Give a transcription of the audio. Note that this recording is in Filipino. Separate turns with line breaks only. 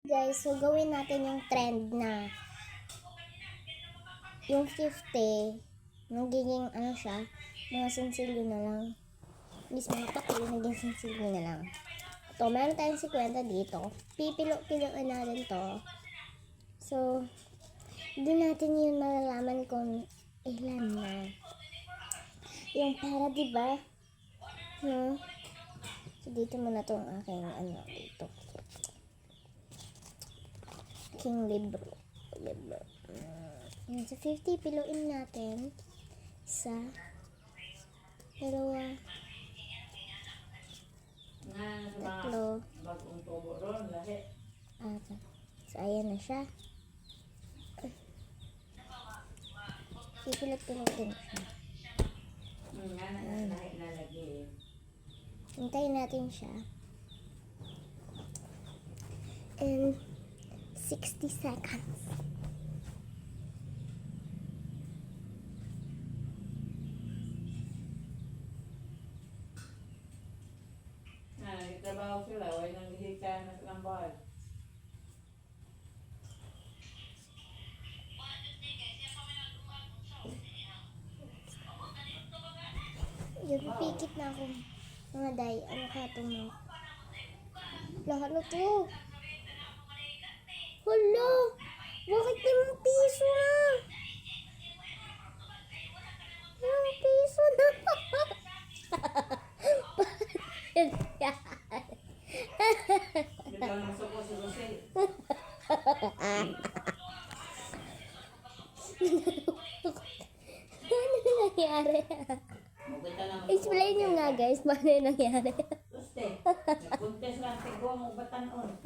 Guys, so gawin natin yung trend na yung 50, nagiging ano siya, mga sinsilyo na lang. Is mga pakilo, naging sinsilyo na lang. Ito, meron tayong 50 dito. Pipilo-piloan natin to. So, doon natin yun malalaman kung ilan na. Yung para, diba? No? So, dito muna tong aking dito. King libro. Yan, sa 50, piluin natin. Isa. Dalawa. Tatlo. Apat. So, ayan na siya. Pipilot-pilotin siya. Hintayin natin siya. And 60 seconds.
Nagtrabaho sila, wala nang hihikayan na silang bahay.
Yung pipikit na ako. Mga day, ano ka ito mo? Lahat na to. Hala! Bakit 5 piso na? 5 piso na.
Hindi ka naman suko si Rosel.
Ano nangyari?
Maganda naman.
Explain nyo nga guys, paano yung nangyari?
Guste, nagpuntes lang tigwa mo batanon.